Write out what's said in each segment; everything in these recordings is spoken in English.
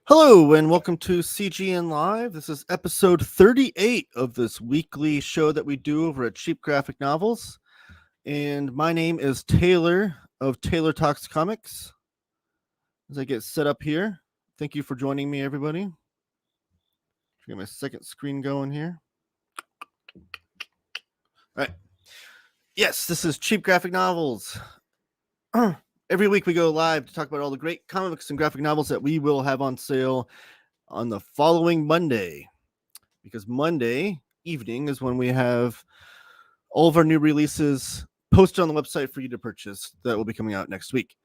Hello and welcome to CGN Live. This is episode 38 of this weekly show that we do over at Cheap Graphic Novels. And my name is Taylor of Taylor Talks Comics. As I get set up here, thank you for joining me, everybody. Get my second screen going here. All right. Yes, this is Cheap Graphic Novels. Every week we go live to talk about all the great comics and graphic novels that we will have on sale on the following Monday. Because Monday evening is when we have all of our new releases posted on the website for you to purchase that will be coming out next week.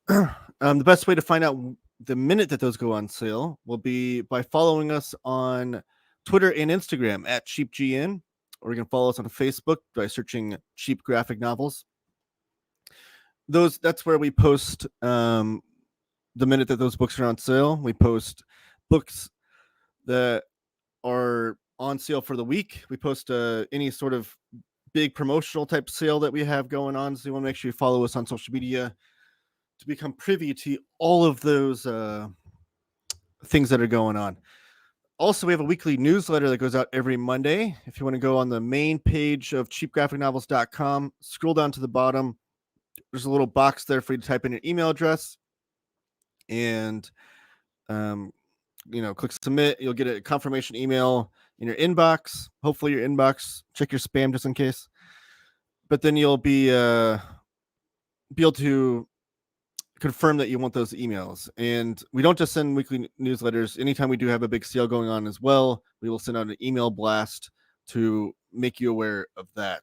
The best way to find out the minute that those go on sale will be by following us on Twitter and Instagram at CheapGN, or you can follow us on Facebook by searching Cheap Graphic Novels. That's where we post the minute that those books are on sale. We post books that are on sale for the week. We post any sort of big promotional type sale that we have going on. So you want to make sure you follow us on social media to become privy to all of those things that are going on. Also, we have a weekly newsletter that goes out every Monday. If you want to go on the main page of cheapgraphicnovels.com, scroll down to the bottom. There's a little box there for you to type in your email address and click submit. You'll get a confirmation email in your inbox. Hopefully your inbox. Check your spam just in case. But then you'll be able to confirm that you want those emails. And we don't just send weekly newsletters. Anytime we do have a big sale going on as well, we will send out an email blast to make you aware of that.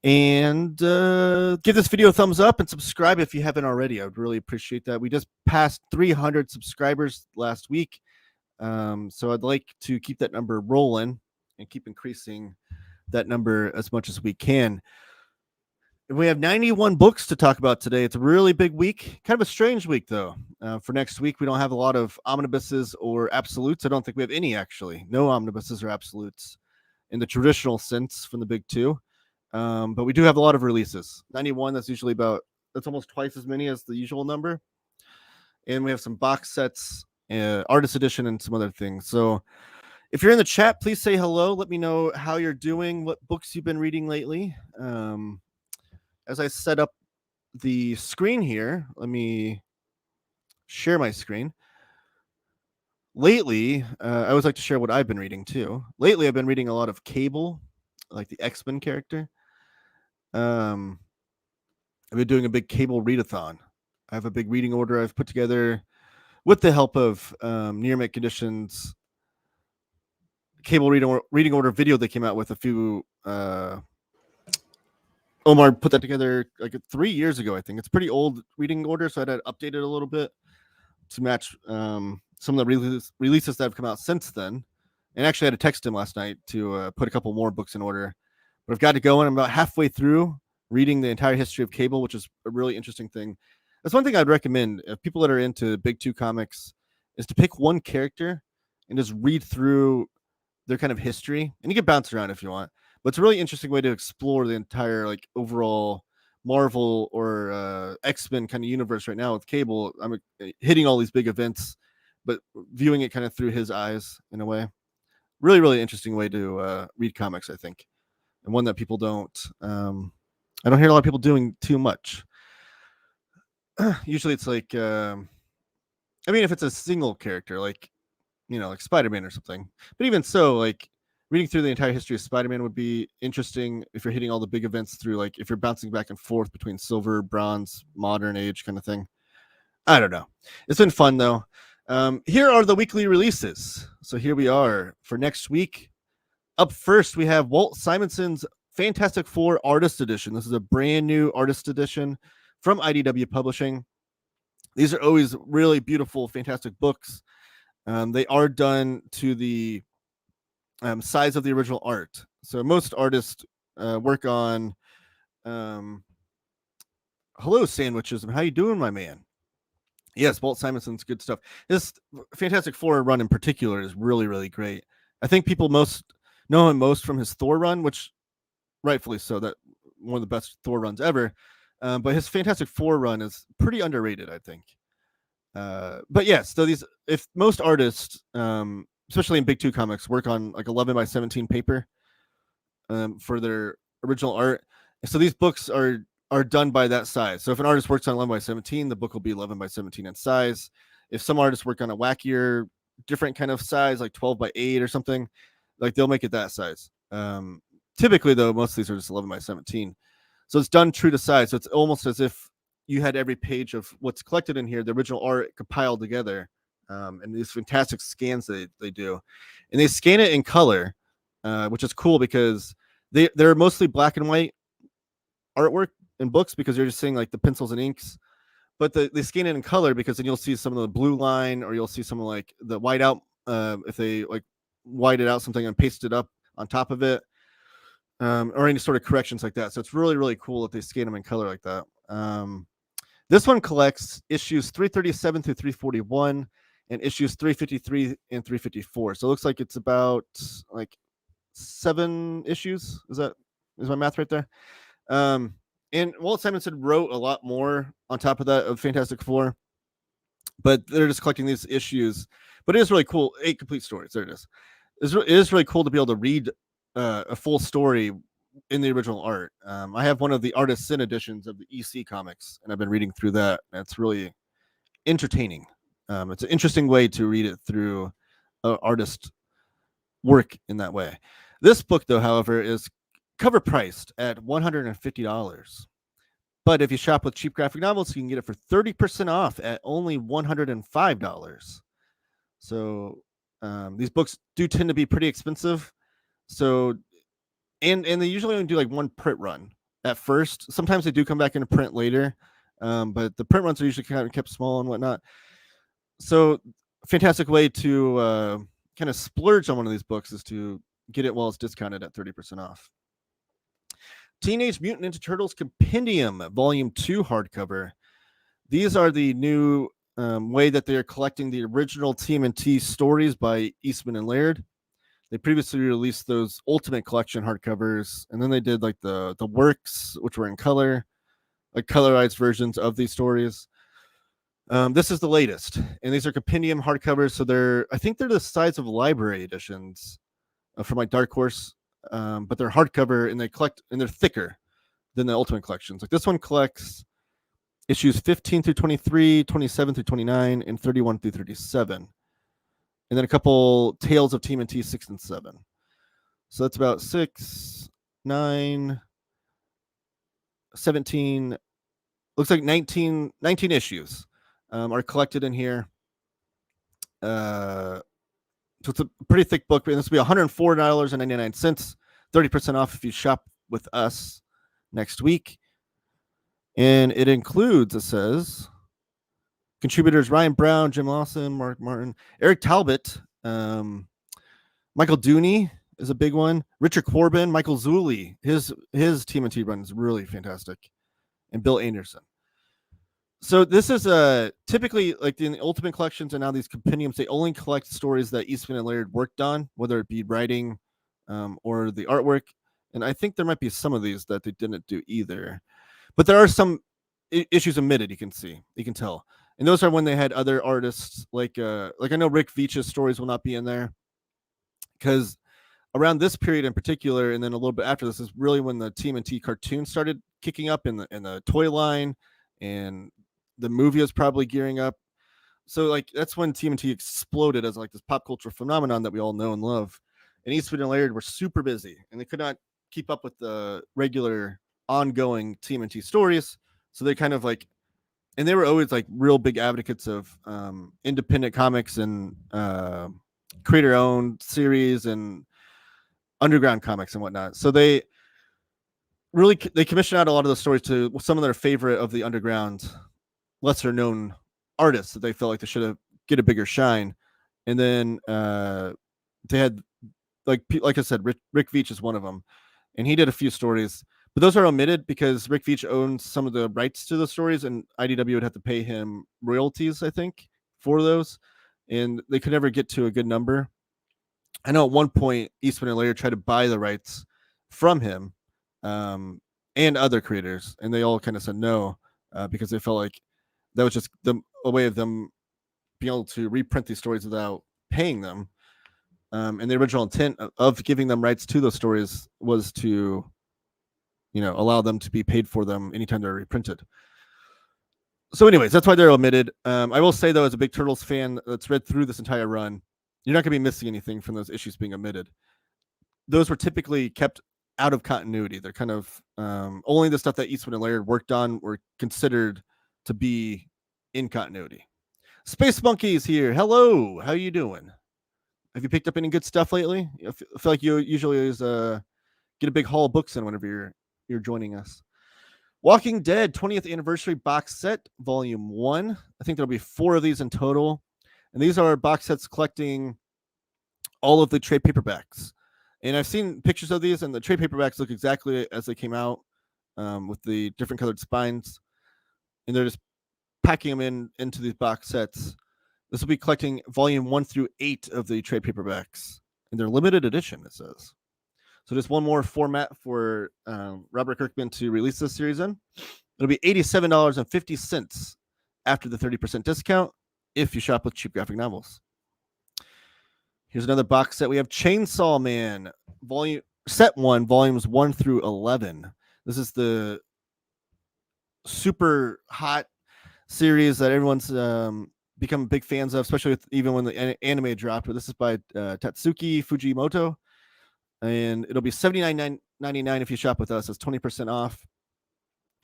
And give this video a thumbs up and subscribe if you haven't already. I would really appreciate that. We just passed 300 subscribers last week. So I'd like to keep that number rolling and keep increasing that number as much as we can. We have 91 books to talk about today. It's a really big week. Kind of a strange week, though. For next week, we don't have a lot of omnibuses or absolutes. I don't think we have any, actually. No omnibuses or absolutes in the traditional sense from the big two. But we do have a lot of releases. 91, that's almost twice as many as the usual number. And we have some box sets, artist edition, and some other things. So if you're in the chat, please say hello. Let me know how you're doing, what books you've been reading lately. As I set up the screen here, let me share my screen. Lately, I always like to share what I've been reading too. Lately, I've been reading a lot of Cable, like the X-Men character. I've been doing a big Cable readathon. I have a big reading order I've put together with the help of Near Mint Conditions Cable reading order video they came out with a few. Omar put that together like 3 years ago, I think. It's pretty old reading order, so I had to update it a little bit to match some of the releases that have come out since then. And actually, I had to text him last night to put a couple more books in order. But I've got to go, and I'm about halfway through reading the entire history of Cable, which is a really interesting thing. That's one thing I'd recommend if people that are into Big Two comics is to pick one character and just read through their kind of history. And you can bounce around if you want. But it's a really interesting way to explore the entire overall Marvel or X-Men kind of universe right now with Cable. I'm hitting all these big events, but viewing it kind of through his eyes in a way. Really, really interesting way to read comics, I think. And one that people don't. I don't hear a lot of people doing too much. Usually it's if it's a single character, like Spider-Man or something. But even so, reading through the entire history of Spider-Man would be interesting if you're hitting all the big events through, if you're bouncing back and forth between silver, bronze, modern age kind of thing. I don't know. It's been fun, though. Here are the weekly releases. So here we are for next week. Up first, we have Walt Simonson's Fantastic Four Artist Edition. This is a brand new artist edition from IDW Publishing. These are always really beautiful, fantastic books. They are done to the size of the original art. So most artists work on hello sandwiches. How you doing, my man? Yes, Walt Simonson's good stuff. This Fantastic Four run in particular is really, really great. I think people know him most from his Thor run, which rightfully so, that one of the best Thor runs ever. But his Fantastic Four run is pretty underrated, I think. But yes, so these if most artists, especially in Big Two comics, work on like 11 by 17 paper for their original art. So these books are done by that size. So if an artist works on 11 by 17, the book will be 11 by 17 in size. If some artists work on a wackier, different kind of size, like 12 by 8 or something, like they'll make it that size. Typically, though, most of these are just 11 by 17. So it's done true to size. So it's almost as if you had every page of what's collected in here, the original art compiled together, and these fantastic scans they do. And they scan it in color, which is cool because they're mostly black and white artwork in books because you're just seeing like the pencils and inks. But they scan it in color because then you'll see some of the blue line, or you'll see some of like the white out if they like whited out something and pasted up on top of it, or any sort of corrections like that. So it's really, really cool that they scan them in color like that. This one collects issues 337 through 341 and issues 353 and 354. So it looks like it's about like 7 issues. Is my math right there? And Walt Simonson wrote a lot more on top of that of Fantastic Four, but they're just collecting these issues. But it is really cool. 8 complete stories. There it is. It is really cool to be able to read a full story in the original art. I have one of the artist sin editions of the EC comics, and I've been reading through that. And it's really entertaining. It's an interesting way to read it through artist work in that way. This book, though, however, is cover priced at $150. But if you shop with Cheap Graphic Novels, you can get it for 30% off at only $105. So these books do tend to be pretty expensive. So and they usually only do like one print run at first. Sometimes they do come back into print later, but the print runs are usually kind of kept small and whatnot. So fantastic way to kind of splurge on one of these books is to get it while it's discounted at 30% off. Teenage Mutant Ninja Turtles Compendium Volume 2 hardcover. These are the new way that they're collecting the original TMNT stories by Eastman and Laird. They previously released those Ultimate Collection hardcovers, and then they did like the works, which were in color, like colorized versions of these stories. This is the latest, and these are compendium hardcovers, so I think they're the size of library editions from like Dark Horse, but they're hardcover and they're thicker than the Ultimate Collections. Like this one collects issues 15 through 23, 27 through 29, and 31 through 37. And then a couple Tales of TMNT 6 and 7. So that's about 6, 9, 17, looks like 19 issues are collected in here. So it's a pretty thick book, and this will be $104.99, 30% off if you shop with us next week. And it includes, it says, contributors Ryan Brown, Jim Lawson, Mark Martin, Eric Talbot, Michael Dooney is a big one. Richard Corbin, Michael Zulli, his TMNT run is really fantastic, and Bill Anderson. So this is typically like in the Ultimate Collections and now these compendiums, they only collect stories that Eastman and Laird worked on, whether it be writing or the artwork. And I think there might be some of these that they didn't do either. But there are some issues omitted. You can tell, and those are when they had other artists like I know Rick Veitch's stories will not be in there because around this period in particular, and then a little bit after this is really when the TMNT cartoons started kicking up in the toy line, and the movie was probably gearing up. So like that's when TMNT exploded as like this pop culture phenomenon that we all know and love. And Eastwood and Laird were super busy, and they could not keep up with the regular ongoing TMNT stories. So they kind of like, and they were always like real big advocates of independent comics and creator-owned series and underground comics and whatnot. So they commissioned out a lot of the stories to some of their favorite of the underground, lesser known artists that they felt like they should have get a bigger shine. And then they had like I said, Rick Veitch is one of them, and he did a few stories, but those are omitted because Rick Veitch owns some of the rights to the stories, and IDW would have to pay him royalties, I think, for those, and they could never get to a good number. I know at one point Eastman and Laird tried to buy the rights from him and other creators, and they all kind of said no because they felt like that was just a way of them being able to reprint these stories without paying them. And the original intent of giving them rights to those stories was to, allow them to be paid for them anytime they're reprinted. So, anyways, that's why they're omitted. I will say, though, as a big Turtles fan that's read through this entire run, you're not going to be missing anything from those issues being omitted. Those were typically kept out of continuity. They're kind of only the stuff that Eastwood and Laird worked on were considered to be in continuity. Space Monkey is here. Hello, how you doing? Have you picked up any good stuff lately? I feel like you usually always get a big haul of books in whenever you're joining us. Walking Dead 20th Anniversary Box Set, Volume 1. I think there'll be 4 of these in total. And these are box sets collecting all of the trade paperbacks. And I've seen pictures of these, and the trade paperbacks look exactly as they came out, with the different colored spines. And they're just packing them into these box sets. This will be collecting volume 1 through 8 of the trade paperbacks. And they're limited edition, it says. So just one more format for Robert Kirkman to release this series in. It'll be $87.50 after the 30% discount if you shop with Cheap Graphic Novels. Here's another box set. We have Chainsaw Man, set 1, volumes 1 through 11. This is the super hot series that everyone's become big fans of, especially even when the anime dropped. But this is by Tatsuki Fujimoto. And it'll be $79.99 if you shop with us. It's 20% off.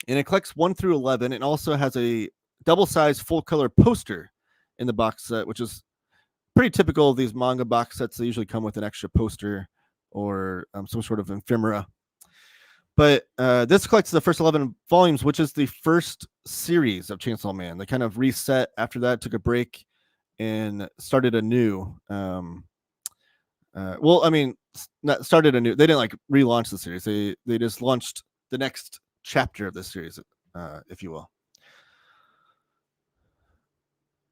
And it collects 1 through 11. It also has a double-sized full-color poster in the box set, which is pretty typical of these manga box sets. They usually come with an extra poster or some sort of ephemera. But this collects the first 11 volumes, which is the first series of Chainsaw Man. They kind of reset after that, took a break, and started anew. Started anew. They didn't relaunch the series. They just launched the next chapter of the series, if you will.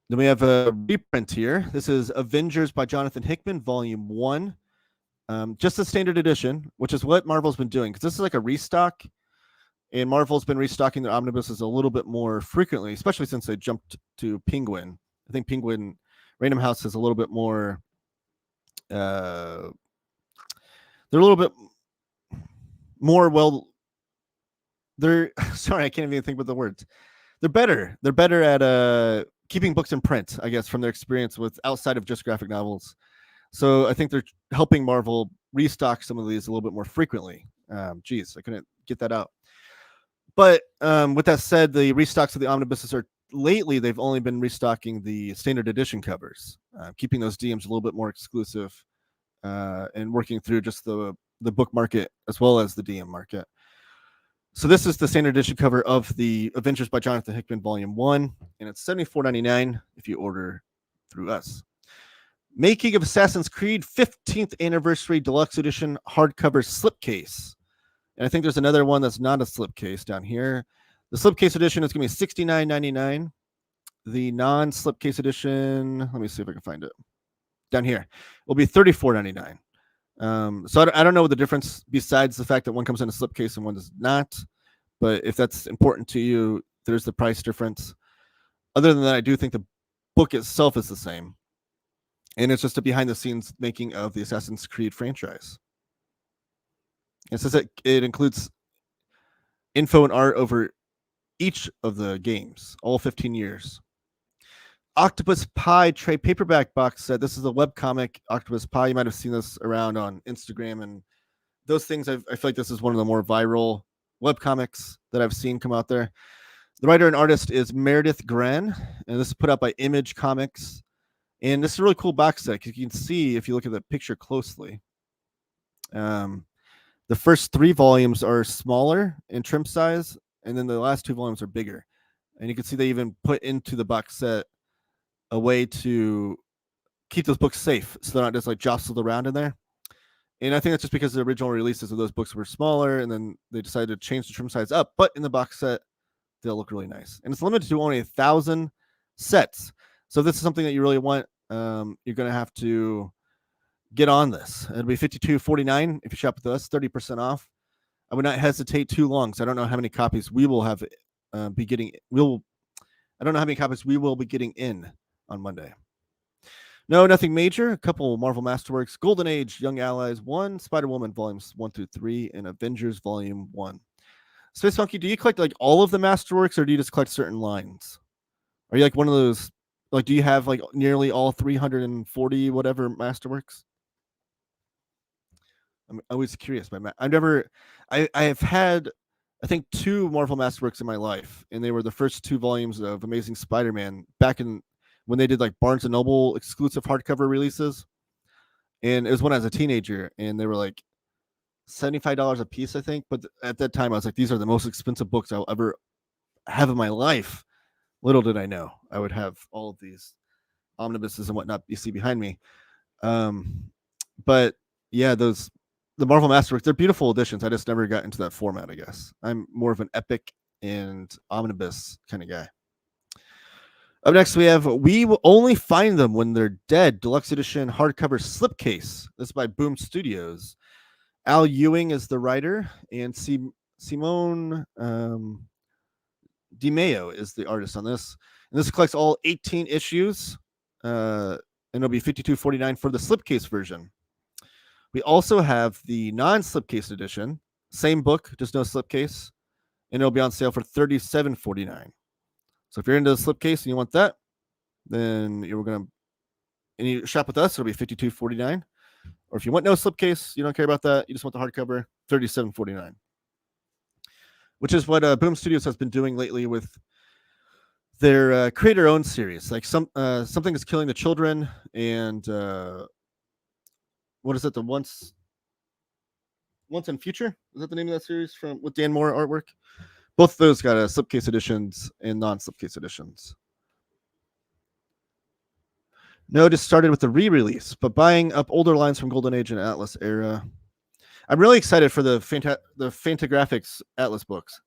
Then we have a reprint here. This is Avengers by Jonathan Hickman, Volume 1. Just the standard edition, which is what Marvel's been doing, because this is like a restock, and Marvel's been restocking their omnibuses a little bit more frequently, especially since they jumped to Penguin. I think Penguin Random House is a little bit more... they're a little bit more sorry, I can't even think about the words. They're better at keeping books in print, I guess, from their experience with outside of just graphic novels. So I think they're helping Marvel restock some of these a little bit more frequently. I couldn't get that out. But with that said, the restocks of the omnibuses lately they've only been restocking the standard edition covers, keeping those DMs a little bit more exclusive, and working through just the book market as well as the DM market. So this is the standard edition cover of the Avengers by Jonathan Hickman Volume 1, and it's $74.99 if you order through us. Making of Assassin's Creed 15th Anniversary Deluxe Edition hardcover slipcase. And I think there's another one that's not a slipcase down here. The slipcase edition is going to be $69.99. The non-slipcase edition, let me see if I can find it. Down here will be $34.99. So I don't know the difference besides the fact that one comes in a slipcase and one does not. But if that's important to you, there's the price difference. Other than that, I do think the book itself is the same. And it's just a behind-the-scenes making of the Assassin's Creed franchise. It says that it includes info and art over each of the games, all 15 years. Octopus Pie trade paperback box set. This is a webcomic, Octopus Pie. You might have seen this around on Instagram and those things. I feel like this is one of the more viral webcomics that I've seen come out there. The writer and artist is Meredith Gren, and this is put out by Image Comics. And this is a really cool box set because you can see if you look at the picture closely. The first 3 volumes are smaller in trim size, and then the last 2 volumes are bigger. And you can see they even put into the box set a way to keep those books safe so they're not just jostled around in there. And I think that's just because the original releases of those books were smaller, and then they decided to change the trim size up. But in the box set, they'll look really nice. And it's limited to only 1,000 sets. So if this is something that you really want, you're going to have to get on this. It'll be $52.49 if you shop with us, 30% off. I would not hesitate too long, because I don't know how many copies we will have I don't know how many copies we will be getting in on Monday. No, nothing major. A couple Marvel Masterworks: Golden Age, Young Allies 1, Spider-Woman Volumes 1 through 3, and Avengers Volume 1. Space Monkey, do you collect like all of the Masterworks, or do you just collect certain lines? Are you like one of those, like, do you have like nearly all 340 whatever Masterworks? I'm always curious. I have had, I think, 2 Marvel Masterworks in my life, and they were the first 2 volumes of Amazing Spider-Man back in when they did like Barnes and Noble exclusive hardcover releases. And it was when I was a teenager, and they were like $75 a piece, I think. But at that time, I was like, these are the most expensive books I'll ever have in my life. Little did I know I would have all of these omnibuses and whatnot you see behind me. But yeah, the Marvel Masterworks, they're beautiful editions. I just never got into that format, I guess. I'm more of an epic and omnibus kind of guy. Up next, we have We Will Only Find Them When They're Dead, Deluxe Edition hardcover slipcase. This is by Boom Studios. Al Ewing is the writer, and Simone DiMeo is the artist on this. And this collects all 18 issues, and it'll be $52.49 for the slipcase version. We also have the non-slipcase edition, same book, just no slipcase, and it'll be on sale for $37.49. So if you're into the slipcase and you want that, then you're gonna and you shop with us, it'll be $52.49. Or if you want no slipcase, you don't care about that, you just want the hardcover, $37.49. Which is what Boom Studios has been doing lately with their creator-owned series, like Something is Killing the Children, and what is it? The Once and Future? Is that the name of that series with Dan Moore artwork? Both of those got slipcase editions and non-slipcase editions. No, just started with the re-release, but buying up older lines from Golden Age and Atlas era. I'm really excited for the Fantagraphics Atlas books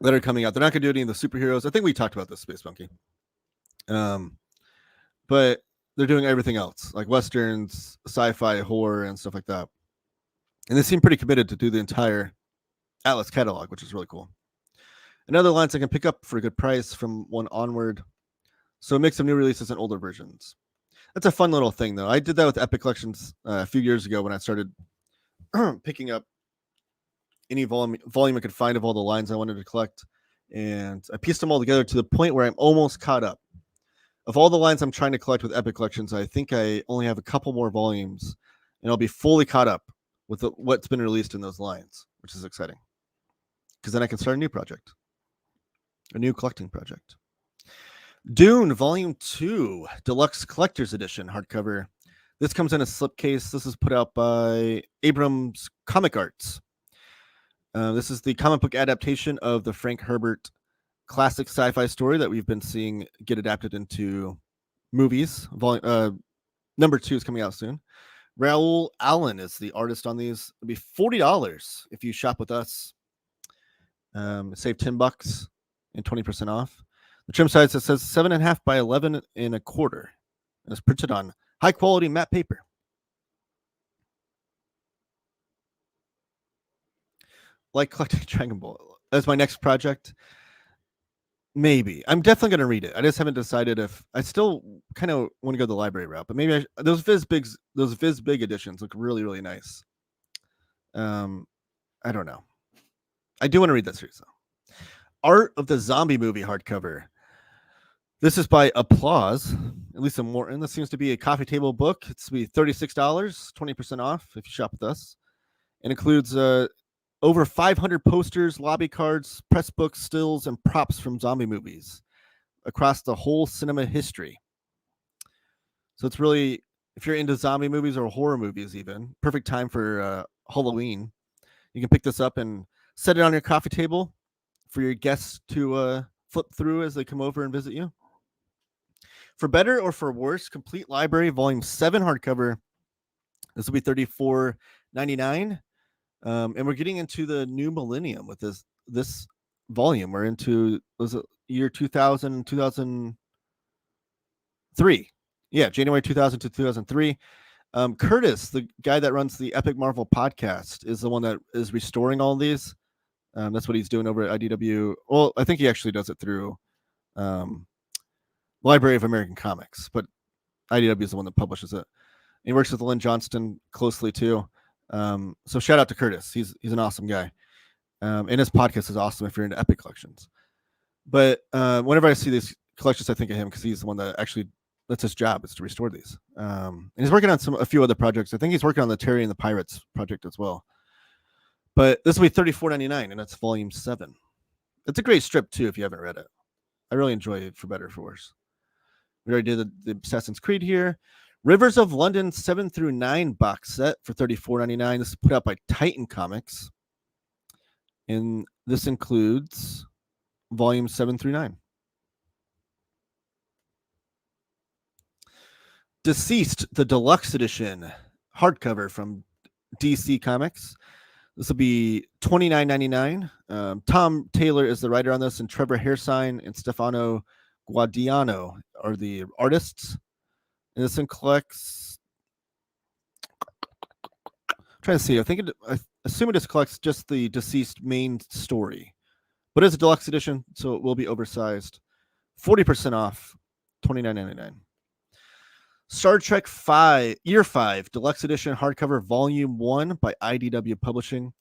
that are coming out. They're not going to do any of the superheroes. I think we talked about this, Space Monkey. But they're doing everything else, like westerns, sci-fi, horror, and stuff like that. And they seem pretty committed to do the entire Atlas catalog, which is really cool. And other lines I can pick up for a good price from 1 onward. So a mix of new releases and older versions. That's a fun little thing, though. I did that with Epic Collections a few years ago when I started picking up any volume I could find of all the lines I wanted to collect. And I pieced them all together to the point where I'm almost caught up. Of all the lines I'm trying to collect with Epic Collections, I think I only have a couple more volumes, and I'll be fully caught up with what's been released in those lines, which is exciting. Because then I can start a new project. A new collecting project. Dune Volume 2, Deluxe Collector's Edition hardcover. This comes in a slipcase. This is put out by Abrams Comic Arts. This is the comic book adaptation of the Frank Herbert classic sci-fi story that we've been seeing get adapted into movies. Number 2 is coming out soon. Raoul Allen is the artist on these. It'll be $40 if you shop with us. Save $10 and 20% off. The trim size that says 7.5 by 11 1/4, and it's printed on high quality matte paper. Like collecting Dragon Ball as my next project. Maybe I'm definitely going to read it. I just haven't decided if I still kind of want to go the library route, but maybe those Viz Big editions look really, really nice. I don't know. I do want to read that series though. Art of the Zombie Movie hardcover. This is by Applause. Lisa Morton. This seems to be a coffee table book. It's be $36, 20% off if you shop with us. It includes over 500 posters, lobby cards, press books, stills, and props from zombie movies across the whole cinema history. So it's really, if you're into zombie movies or horror movies even, perfect time for Halloween. You can pick this up and set it on your coffee table for your guests to flip through as they come over and visit you. For better or for worse, Complete Library Volume 7 hardcover. This will be $34.99. And we're getting into the new millennium with this volume. We're into, was it year 2000, 2003? Yeah, January 2000 to 2003. Curtis, the guy that runs the Epic Marvel podcast, is the one that is restoring all these. That's what he's doing over at IDW. Well, I think he actually does it through Library of American Comics, but IDW is the one that publishes it. He works with Lynn Johnston closely too. So shout out to Curtis. He's an awesome guy. And his podcast is awesome if you're into Epic collections. But whenever I see these collections, I think of him because he's the one that actually that's his job is to restore these. And he's working on a few other projects. I think he's working on the Terry and the Pirates project as well. But this will be $34.99, and that's volume 7. It's a great strip too if you haven't read it. I really enjoy it, for better or for worse. We already did the Assassin's Creed here. Rivers of London 7 through 9 box set for $34.99. This is put out by Titan Comics. And this includes volumes 7 through 9. Deceased, the deluxe edition hardcover from DC Comics. This will be $29.99. Tom Taylor is the writer on this, and Trevor Hairsine and Stefano Guadiano are the artists. And this collects. I'm trying to see. I assume it just collects just the deceased main story, but it's a deluxe edition, so it will be oversized. 40% off. $29.99. Star Trek 5, Year 5, Deluxe Edition Hardcover Volume 1 by IDW Publishing.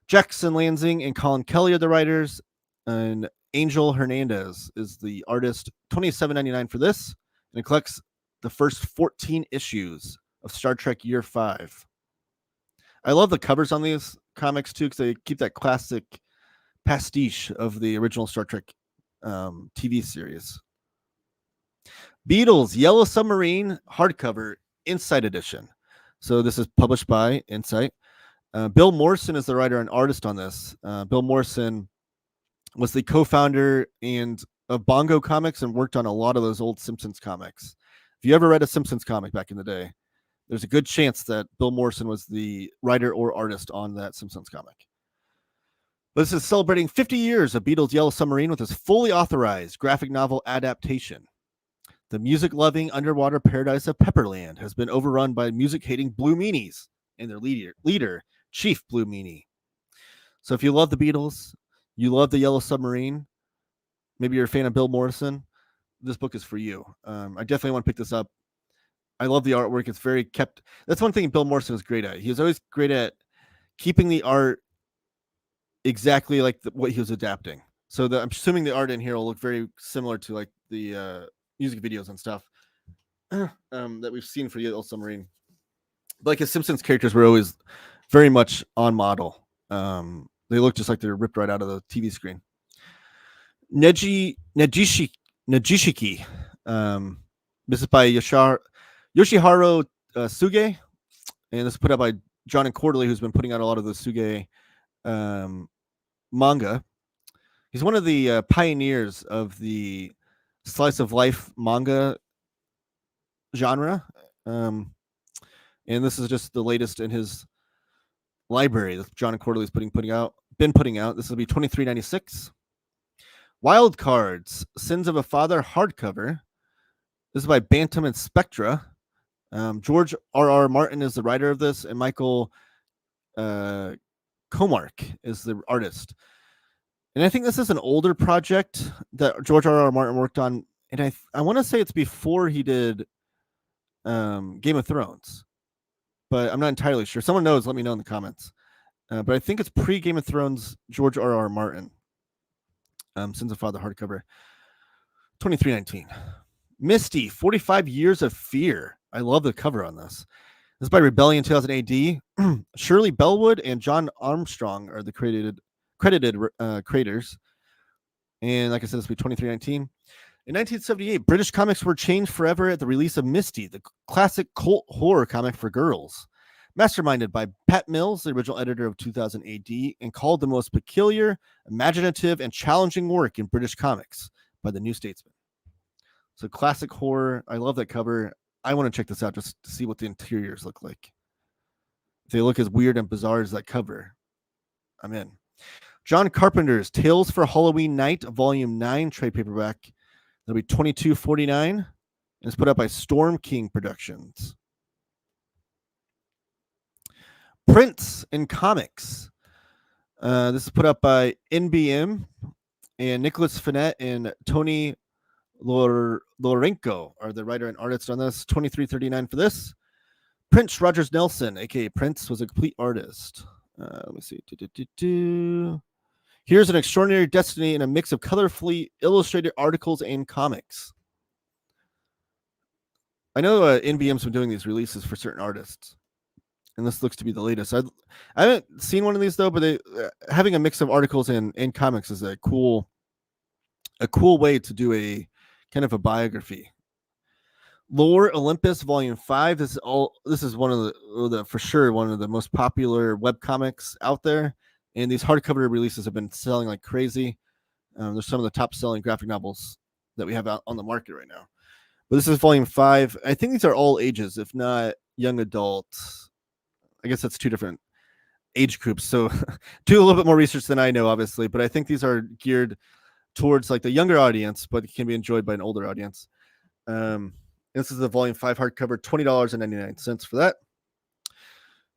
Jackson Lansing and Colin Kelly are the writers, and Angel Hernandez is the artist. $27.99 for this, and it collects the first 14 issues of Star Trek Year 5. I love the covers on these comics, too, because they keep that classic pastiche of the original Star Trek TV series. Beatles Yellow Submarine hardcover Insight edition. So this is published by Insight. Bill Morrison is the writer and artist on this. Bill Morrison was the co-founder of Bongo Comics and worked on a lot of those old Simpsons comics. If you ever read a Simpsons comic back in the day, there's a good chance that Bill Morrison was the writer or artist on that Simpsons comic. This is celebrating 50 years of Beatles Yellow Submarine with this fully authorized graphic novel adaptation. The music-loving underwater paradise of Pepperland has been overrun by music-hating Blue Meanies and their leader, Chief Blue Meanie. So if you love the Beatles, you love the Yellow Submarine, maybe you're a fan of Bill Morrison, this book is for you. I definitely want to pick this up. I love the artwork. It's very kept. That's one thing Bill Morrison is great at. He was always great at keeping the art exactly like what he was adapting. So I'm assuming the art in here will look very similar to like the music videos and stuff that we've seen for Yellow Submarine. But like his Simpsons characters were always very much on model. They look just like they're ripped right out of the TV screen. Nejishiki. This is by Yoshiharu Suge, and this is put out by John and Quarterly, who's been putting out a lot of the Suge manga. He's one of the pioneers of the slice of life manga genre, and this is just the latest in his library that John and Quarterly's putting out. This will be $23.96. Wild Cards, Sins of a Father hardcover. This is by Bantam and Spectra. George R.R. Martin is the writer of this, and Michael Comark is the artist. And I think this is an older project that George R.R. Martin worked on, and I want to say it's before he did Game of Thrones, but I'm not entirely sure. Someone knows, let me know in the comments. But I think it's pre-Game of Thrones George R.R. Martin. Sins of Father hardcover. $23.19. Misty, 45 Years of Fear. I love the cover on this. This is by Rebellion 2000 AD. Shirley Bellwood and John Armstrong are the credited creators. And like I said, this will be $23.19. In 1978, British comics were changed forever at the release of Misty, the classic cult horror comic for girls. Masterminded by Pat Mills, the original editor of 2000 AD, and called the most peculiar, imaginative, and challenging work in British comics by the New Statesman. So classic horror. I love that cover. I want to check this out just to see what the interiors look like. If they look as weird and bizarre as that cover, I'm in. John Carpenter's Tales for Halloween Night, Volume 9, trade paperback. That'll be $22.49, and it's put out by Storm King Productions. Prince in Comics. This is put up by NBM and Nicholas Finette and Tony Lorenko are the writer and artist on this. $23.39 for this. Prince Rogers Nelson, aka Prince, was a complete artist. Let me see. Here's an extraordinary destiny in a mix of colorfully illustrated articles and comics. I know NBM's been doing these releases for certain artists, and this looks to be the latest. I haven't seen one of these though, but having a mix of articles and comics is a cool way to do a kind of a biography. Lore Olympus Volume 5. This is one of the for sure one of the most popular webcomics out there, and these hardcover releases have been selling like crazy. They're some of the top selling graphic novels that we have out on the market right now. But this is Volume 5. I think these are all ages, if not young adults. I guess that's two different age groups. So do a little bit more research than I know, obviously. But I think these are geared towards like the younger audience, but can be enjoyed by an older audience. This is the Volume 5 hardcover, $20.99 for that.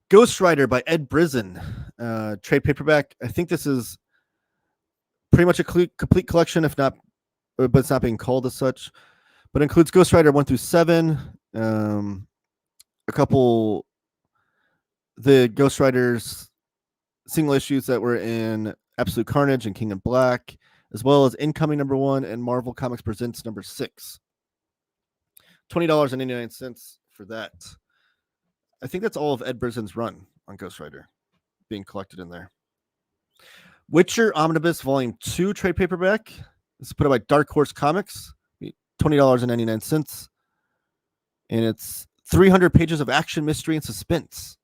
Ghost Rider by Ed Brisson, trade paperback. I think this is pretty much a complete collection, if not, but it's not being called as such. But includes Ghost Rider 1 through 7, a couple the Ghost Riders single issues that were in Absolute Carnage and King in Black, as well as Incoming #1 and Marvel Comics Presents #6. $20.99 for that. I think that's all of Ed Brisson's run on Ghost Rider being collected in there. Witcher Omnibus Volume 2 trade paperback. This is put out by Dark Horse Comics. $20.99. And it's 300 pages of action, mystery, and suspense.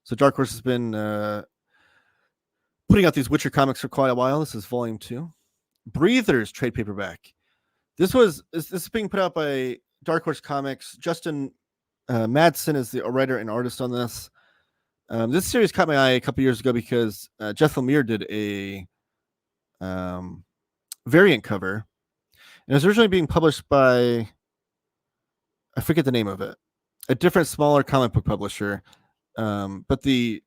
So Dark Horse has been putting out these Witcher comics for quite a while. This is Volume 2. Breathers trade paperback. This is being put out by Dark Horse Comics. Justin Madsen is the writer and artist on this. This series caught my eye a couple years ago because Jeff Lemire did a variant cover. And it was originally being published by, I forget the name of it, a different, smaller comic book publisher. But the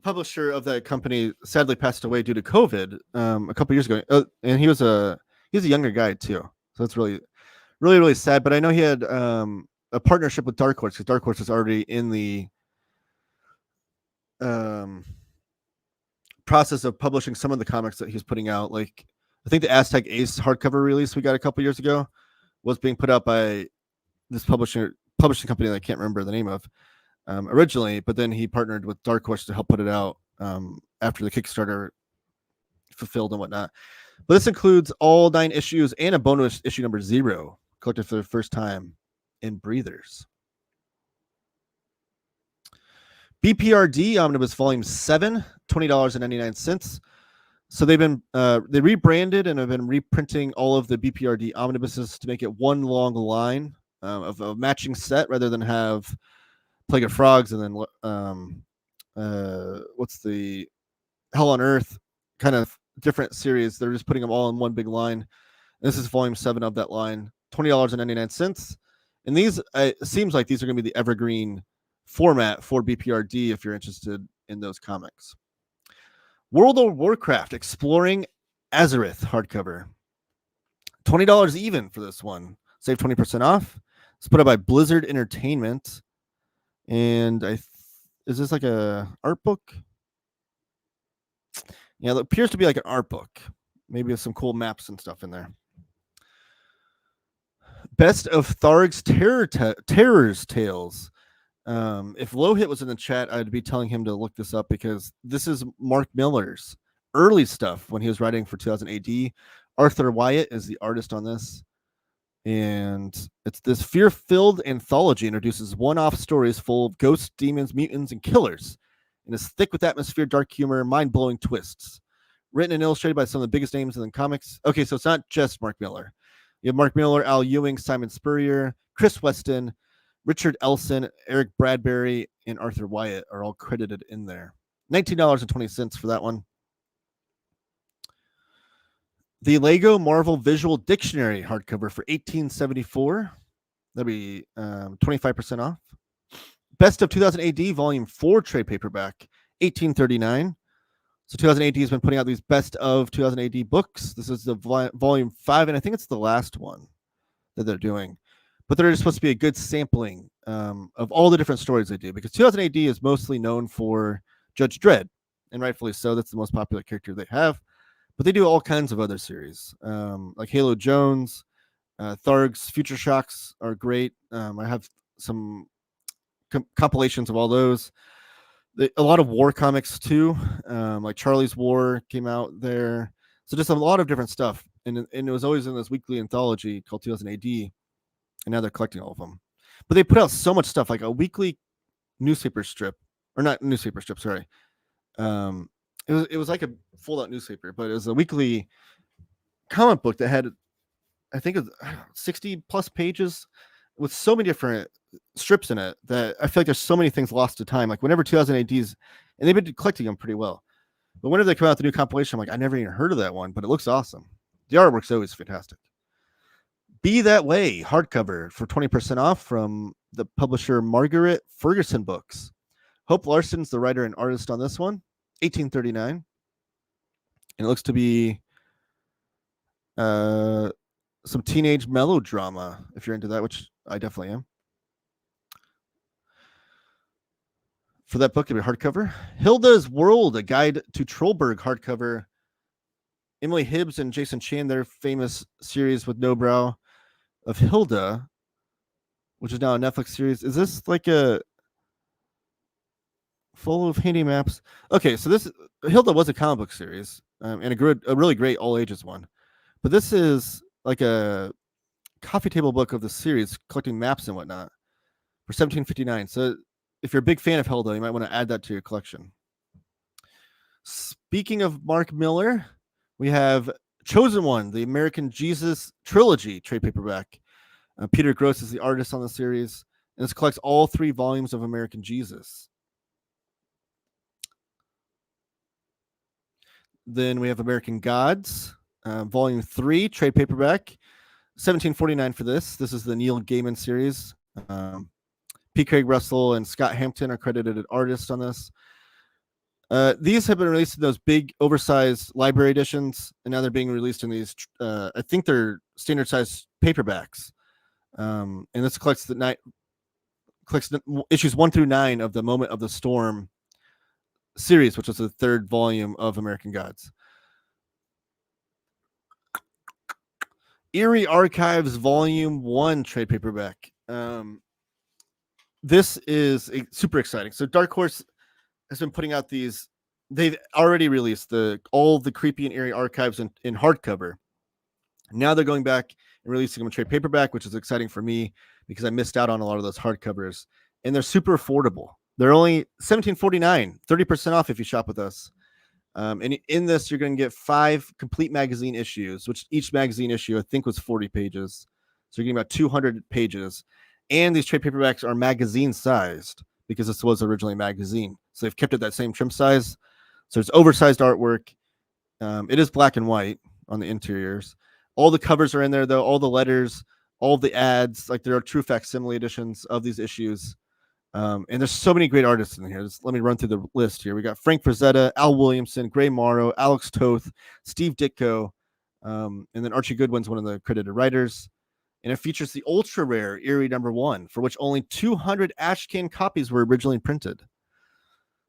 publisher of that company sadly passed away due to COVID a couple years ago. And he was a younger guy too. So that's really, really, really sad. But I know he had a partnership with Dark Horse because Dark Horse is already in the process of publishing some of the comics that he's putting out. Like, I think the Aztec Ace hardcover release we got a couple years ago was being put out by this publishing company that I can't remember the name of originally, but then he partnered with Dark Horse to help put it out after the Kickstarter fulfilled and whatnot. But this includes all 9 issues and a bonus issue #0 collected for the first time in Breathers. BPRD Omnibus Volume 7, $20.99. So they've been they rebranded and have been reprinting all of the BPRD omnibuses to make it one long line of a matching set rather than have Plague of Frogs and then what's the Hell on Earth kind of different series. They're just putting them all in one big line. This is Volume 7 of that line, $20.99. And these it seems like these are going to be the evergreen format for BPRD if you're interested in those comics. World of Warcraft Exploring Azeroth hardcover. $20 even for this one. Save 20% off. It's put out by Blizzard Entertainment. And is this like a art book? Yeah, it appears to be like an art book. Maybe with some cool maps and stuff in there. Best of Tharg's Terror's Tales. If Lowhit was in the chat, I'd be telling him to look this up because this is Mark Miller's early stuff when he was writing for 2000 AD. Arthur Wyatt is the artist on this. And it's this fear-filled anthology introduces one-off stories full of ghosts, demons, mutants, and killers. And is thick with atmosphere, dark humor, mind-blowing twists. Written and illustrated by some of the biggest names in the comics. Okay, so it's not just Mark Miller. You have Mark Miller, Al Ewing, Simon Spurrier, Chris Weston, Richard Elson, Eric Bradbury, and Arthur Wyatt are all credited in there. $19.20 for that one. The Lego Marvel Visual Dictionary hardcover for $18.74. That'd be 25% off. Best of 2000 AD Volume 4 trade paperback, $18.39. So 2000 AD has been putting out these best of 2000 AD books. This is the volume 5, and I think it's the last one that they're doing. But they're supposed to be a good sampling of all the different stories they do, because 2000 AD is mostly known for Judge Dredd, and rightfully so. That's the most popular character they have. But they do all kinds of other series, like Halo Jones, Tharg's Future Shocks are great. I have some compilations of all those. A lot of war comics too, like Charlie's War came out there. So just a lot of different stuff, and it was always in this weekly anthology called 2000 AD, and now they're collecting all of them. But they put out so much stuff, like a weekly newspaper strip, or not newspaper strip, sorry. It was like a fold out newspaper, but it was a weekly comic book that had, I think, 60 plus pages with so many different strips in it that I feel like there's so many things lost to time. Like whenever 2000 ADs, and they've been collecting them pretty well, but whenever they come out with the new compilation, I'm like, I never even heard of that one, but it looks awesome. The artwork's always fantastic. Be That Way hardcover for 20% off from the publisher Margaret Ferguson Books. Hope Larson's the writer and artist on this one. $18.39, and it looks to be some teenage melodrama if you're into that, which I definitely am. For that book, it'll be hardcover. Hilda's World, a guide to Trollberg hardcover. Emily Hibbs and Jason Chan, their famous series with No Brow of Hilda, which is now a Netflix series. Is this like a full of handy maps? Okay, so this Hilda was a comic book series, and a really great all ages one. But this is like a coffee table book of the series, collecting maps and whatnot, for $17.59. So if you're a big fan of Hilda, you might want to add that to your collection. Speaking of Mark Miller, we have Chosen One, the American Jesus trilogy trade paperback. Peter Gross is the artist on the series, and this collects all 3 volumes of American Jesus. Then we have American Gods, volume 3 trade paperback. $17.49 for this. This is the Neil Gaiman series. P. Craig Russell and Scott Hampton are credited as artists on this. These have been released in those big, oversized library editions, and now they're being released in these. I think they're standard size paperbacks. And this collects issues 1 through 9 of the Moment of the Storm series, which was the 3rd volume of American Gods. Eerie Archives Volume 1 trade paperback. This is super exciting. So Dark Horse has been putting out these. They've already released all the Creepy and Eerie Archives in hardcover. Now they're going back and releasing them in trade paperback, which is exciting for me because I missed out on a lot of those hardcovers, and they're super affordable. They're only $17.49, 30% off if you shop with us. And in this, you're going to get 5 complete magazine issues, which each magazine issue I think was 40 pages. So you're getting about 200 pages. And these trade paperbacks are magazine sized because this was originally a magazine. So they've kept it that same trim size. So it's oversized artwork. It is black and white on the interiors. All the covers are in there, though. All the letters, all the ads, like there are true facsimile editions of these issues. And there's so many great artists in here. Just let me run through the list here. We got Frank Frazetta, Al Williamson, Gray Morrow, Alex Toth, Steve Ditko, and then Archie Goodwin's one of the credited writers. And it features the ultra rare Eerie #1, for which only 200 Ashcan copies were originally printed.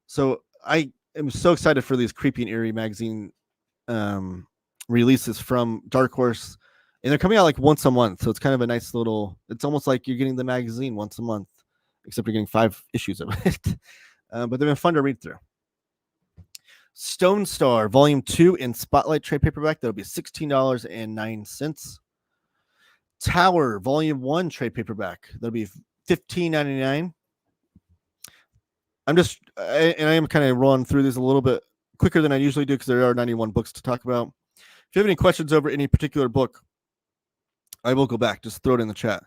So I am so excited for these Creepy and Eerie magazine releases from Dark Horse. And they're coming out like once a month. So it's kind of a nice little, it's almost like you're getting the magazine once a month, except you're getting 5 issues of it. But they've been fun to read through. Stone Star Volume 2 in Spotlight trade paperback. That'll be $16.09. Tower Volume 1 trade paperback. That'll be $15.99. I am kind of rolling through these a little bit quicker than I usually do because there are 91 books to talk about. If you have any questions over any particular book, I will go back. Just throw it in the chat.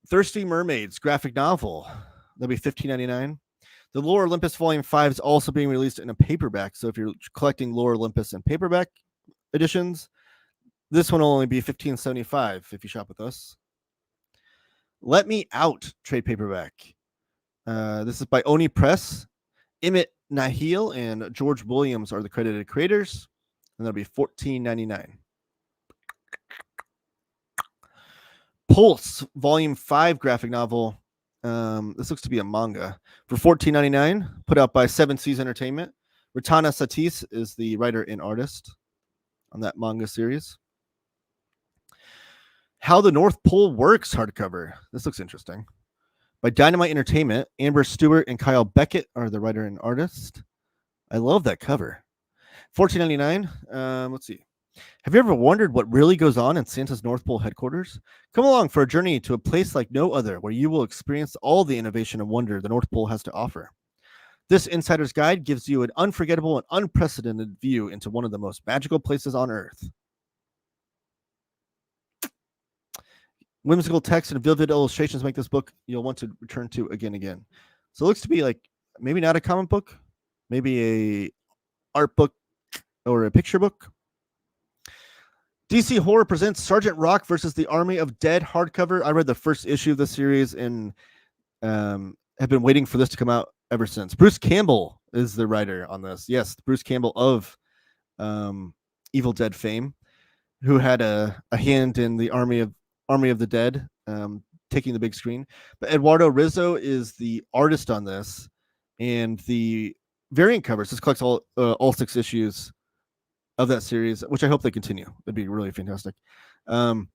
Thirsty Mermaids graphic novel. That'll be $15.99. The Lore Olympus Volume 5 is also being released in a paperback. So if you're collecting Lore Olympus and paperback editions, this one will only be $15.75 if you shop with us. Let Me Out trade paperback. This is by Oni Press. Emmett Nahil and George Williams are the credited creators, and that'll be $14.99. Pulse Volume 5 graphic novel. This looks to be a manga for $14.99, put out by Seven Seas Entertainment. Ratana Satis is the writer and artist on that manga series. How the North Pole Works hardcover. This looks interesting. By Dynamite Entertainment, Amber Stewart and Kyle Beckett are the writer and artist. I love that cover. $14.99. Let's see. Have you ever wondered what really goes on in Santa's North Pole headquarters? Come along for a journey to a place like no other, where you will experience all the innovation and wonder the North Pole has to offer. This insider's guide gives you an unforgettable and unprecedented view into one of the most magical places on Earth. Whimsical text and vivid illustrations make this book you'll want to return to again and again. So it looks to be like maybe not a comic book, maybe a art book or a picture book. DC Horror presents Sergeant Rock versus the Army of Dead hardcover. I read the first issue of the series and have been waiting for this to come out ever since. Bruce Campbell is the writer on this. Yes, Bruce Campbell of Evil Dead fame, who had a hand in the Army of the Dead, taking the big screen. But Eduardo Rizzo is the artist on this, and the variant covers. This collects all 6 issues of that series, which I hope they continue. It'd be really fantastic. But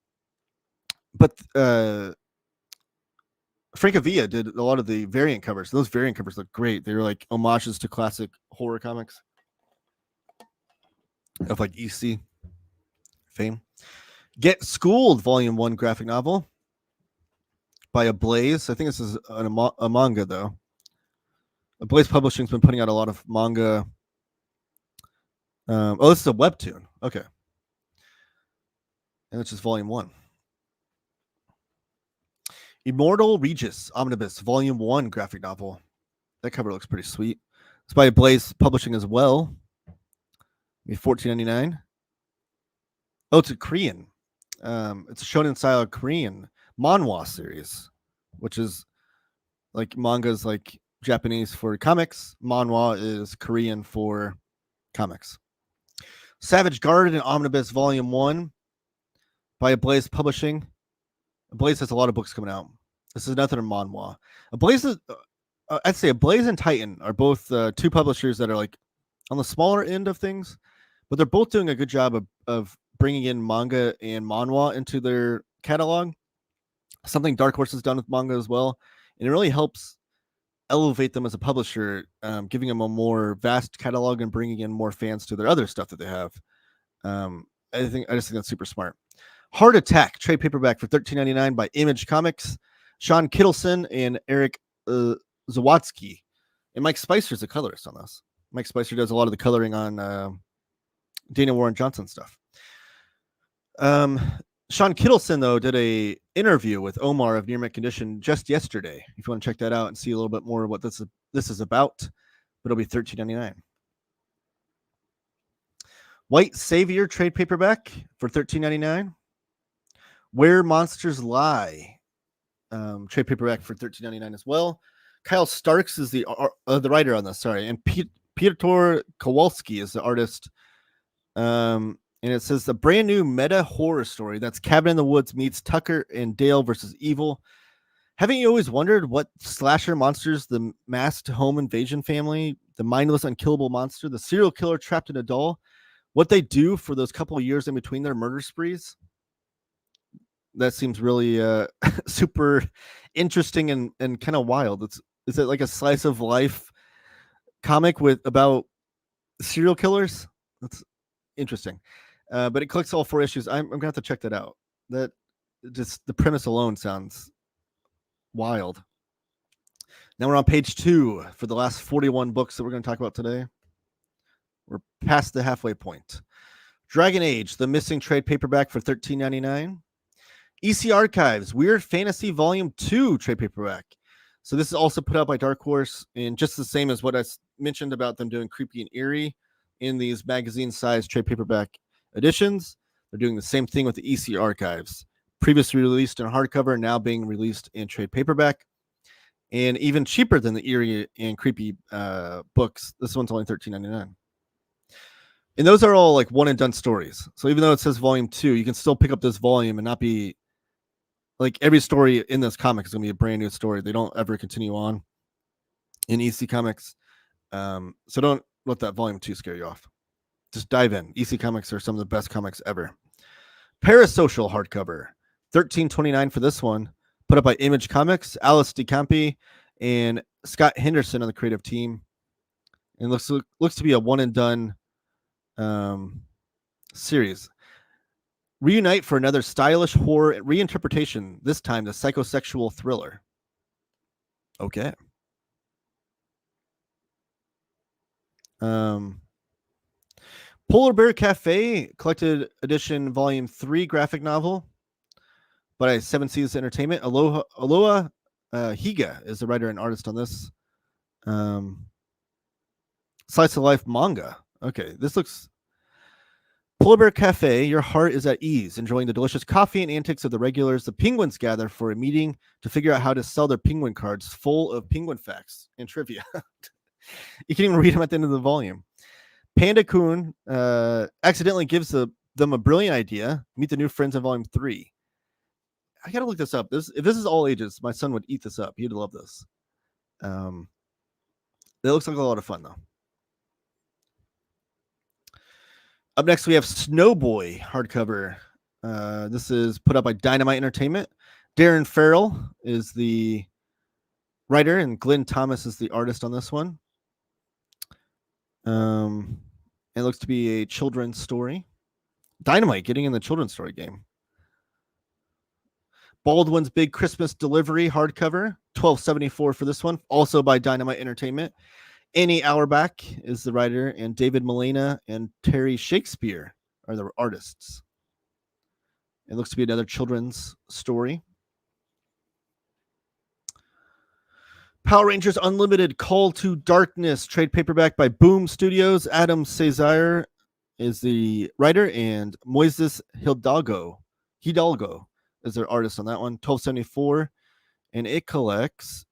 Francavilla did a lot of the variant covers. Those variant covers look great. They were like homages to classic horror comics of like EC fame. Get Schooled Volume 1 graphic novel by Ablaze. I think this is a manga, though. Ablaze Publishing's been putting out a lot of manga. This is a webtoon. Okay. And it's just Volume 1. Immortal Regis Omnibus Volume 1 graphic novel. That cover looks pretty sweet. It's by Ablaze Publishing as well. $14.99. Oh, it's a Korean. It's a shonen style Korean manhwa series, which is like manga's like Japanese for comics. Manhwa is Korean for comics. Savage Garden Omnibus Volume 1 by Ablaze Publishing. Ablaze has a lot of books coming out. This is another manhwa. I'd say Ablaze and Titan are both 2 publishers that are like on the smaller end of things, but they're both doing a good job of bringing in manga and manhwa into their catalog. Something Dark Horse has done with manga as well, and it really helps elevate them as a publisher, giving them a more vast catalog and bringing in more fans to their other stuff that they have. I just think that's super smart. Heart Attack trade paperback for $13.99 by Image Comics. Sean Kittleson and Eric Zawatsky, and Mike Spicer's the colorist on this. Mike Spicer does a lot of the coloring on Dana Warren Johnson stuff. Sean Kittleson, though, did a interview with Omar of Near Mint Condition just yesterday. If you want to check that out and see a little bit more of what this is about, but it'll be $13.99. White Savior trade paperback for $13.99. Where Monsters Lie trade paperback for $13.99 as well. Kyle Starks is the writer on this. Sorry, and Piotr Kowalski is the artist. And it says the brand new meta horror story that's Cabin in the Woods meets Tucker and Dale versus Evil. Haven't you always wondered what slasher monsters, the masked home invasion family, the mindless unkillable monster, the serial killer trapped in a doll, what they do for those couple of years in between their murder sprees? That seems really super interesting and kind of wild. Is it like a slice of life comic about serial killers? That's interesting. But it collects all 4 issues. I'm gonna have to check that out. That just the premise alone sounds wild. Now we're on page 2 for the last 41 books that we're going to talk about today. We're past the halfway point. Dragon Age, the missing trade paperback for $13.99. EC Archives, Weird Fantasy Volume 2 trade paperback. So this is also put out by Dark Horse, and just the same as what I mentioned about them doing Creepy and Eerie in these magazine-sized trade paperback editions. They're doing the same thing with the EC Archives. Previously released in hardcover, now being released in trade paperback. and even cheaper than the eerie and creepy books. This one's only $13.99. And those are all like one and done stories. So even though it says volume 2, you can still pick up this volume and not be like every story in this comic is going to be a brand new story. They don't ever continue on in EC Comics. So don't let that volume 2 scare you off. Just dive in. EC Comics are some of the best comics ever. Parasocial hardcover, $13.29 for this one. Put up by Image Comics, Alice DeCampi, and Scott Henderson on the creative team. And looks to be a one and done series. Reunite for another stylish horror reinterpretation, this time the psychosexual thriller. Okay. Polar Bear Cafe Collected Edition Volume 3 graphic novel by Seven Seas Entertainment. Aloha Higa is the writer and artist on this. Slice of life manga. Okay, this looks... Polar Bear Cafe, your heart is at ease, enjoying the delicious coffee and antics of the regulars. The penguins gather for a meeting to figure out how to sell their penguin cards full of penguin facts and trivia. You can even read them at the end of the volume. Panda Kun accidentally gives them a brilliant idea. Meet the new friends in volume 3. I gotta look this up. If this is all ages, my son would eat this up. He'd love this. It looks like a lot of fun, though. Up next, we have Snowboy hardcover. This is put up by Dynamite Entertainment. Darren Farrell is the writer, and Glenn Thomas is the artist on this one. It looks to be a children's story. Dynamite getting in the children's story game. Baldwin's Big Christmas Delivery hardcover, $12.74 for this one, also by Dynamite Entertainment. Annie Auerbach is the writer, and David Molina and Terry Shakespeare are the artists. It looks to be another children's story. Power Rangers Unlimited Call to Darkness trade paperback by Boom Studios. Adam Cesare is the writer, and Moises Hidalgo is their artist on that one. $12.74, and it collects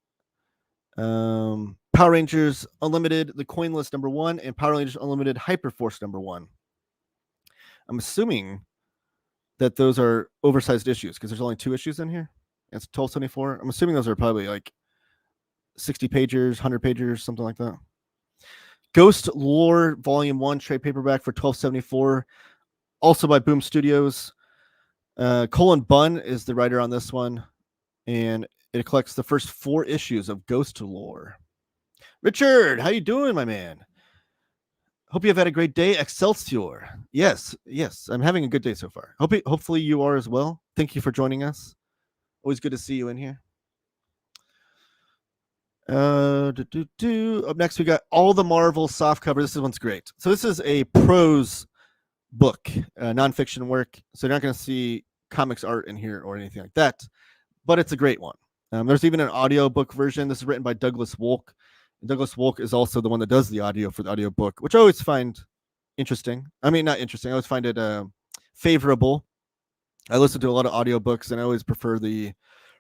Power Rangers Unlimited, the Coinless #1, and Power Rangers Unlimited Hyperforce #1. I'm assuming that those are oversized issues because there's only 2 issues in here. It's $12.74. I'm assuming those are probably like 60 pagers, 100 pagers, something like that. Ghost Lore Volume 1 trade paperback for $12.74, also by Boom Studios. Colin Bunn is the writer on this one, and it collects the first 4 issues of Ghost Lore. Richard, how you doing, my man? Hope you have had a great day. Excelsior. Yes, I'm having a good day so far. Hopefully you are as well. Thank you for joining us. Always good to see you in here. Up next, we got All the Marvel softcover. This one's great. So this is a prose book, nonfiction work. So you're not going to see comics art in here or anything like that, but it's a great one. There's even an audiobook version. This is written by Douglas Wolk. And Douglas Wolk is also the one that does the audio for the audiobook, which I always find interesting. I mean, not interesting. I always find it favorable. I listen to a lot of audiobooks, and I always prefer the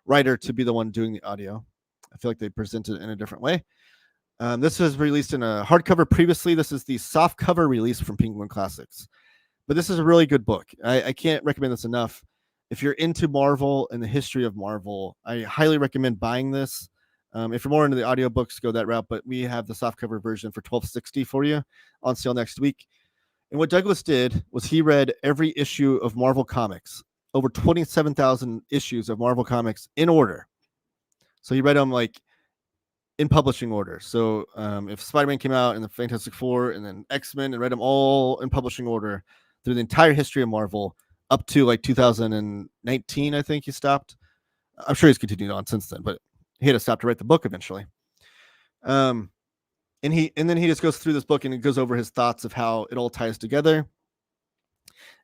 writer to be the one doing the audio. I feel like they present it in a different way. This was released in a hardcover previously. This is the soft cover release from Penguin Classics. But this is a really good book. I can't recommend this enough. If you're into Marvel and the history of Marvel, I highly recommend buying this. If you're more into the audiobooks, go that route. But we have the softcover version for $12.60 for you on sale next week. And what Douglas did was he read every issue of Marvel Comics, over 27,000 issues of Marvel Comics in order. So he read them like in publishing order. So if Spider-Man came out and the Fantastic Four and then X-Men, and read them all in publishing order through the entire history of Marvel up to like 2019, I think he stopped. I'm sure he's continued on since then, but he had to stop to write the book eventually. And then he just goes through this book and he goes over his thoughts of how it all ties together.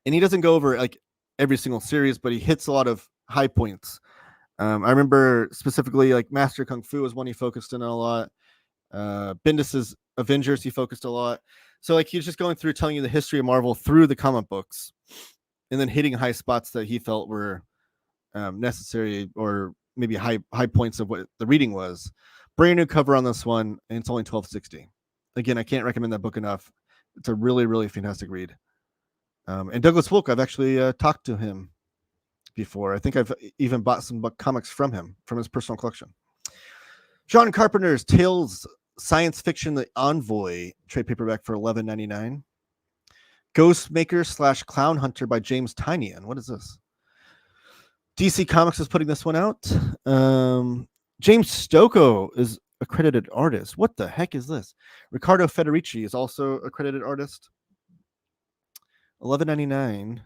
And he doesn't go over like every single series, but he hits a lot of high points. I remember specifically like Master Kung Fu was one he focused in a lot. Bendis's Avengers, he focused a lot. So like he's just going through telling you the history of Marvel through the comic books, and then hitting high spots that he felt were necessary or maybe high points of what the reading was. Brand new cover on this one, and it's only $12.60. Again, I can't recommend that book enough. It's a really, really fantastic read. And Douglas Wolk, I've actually talked to him before. I think I've even bought some comics from him, from his personal collection. John Carpenter's Tales Science Fiction The Envoy trade paperback for $11.99. Ghostmaker / Clown Hunter by James Tynion. What is this? DC Comics is putting this one out. James Stokoe is a credited artist. What the heck is this? Riccardo Federici is also a credited artist. $11.99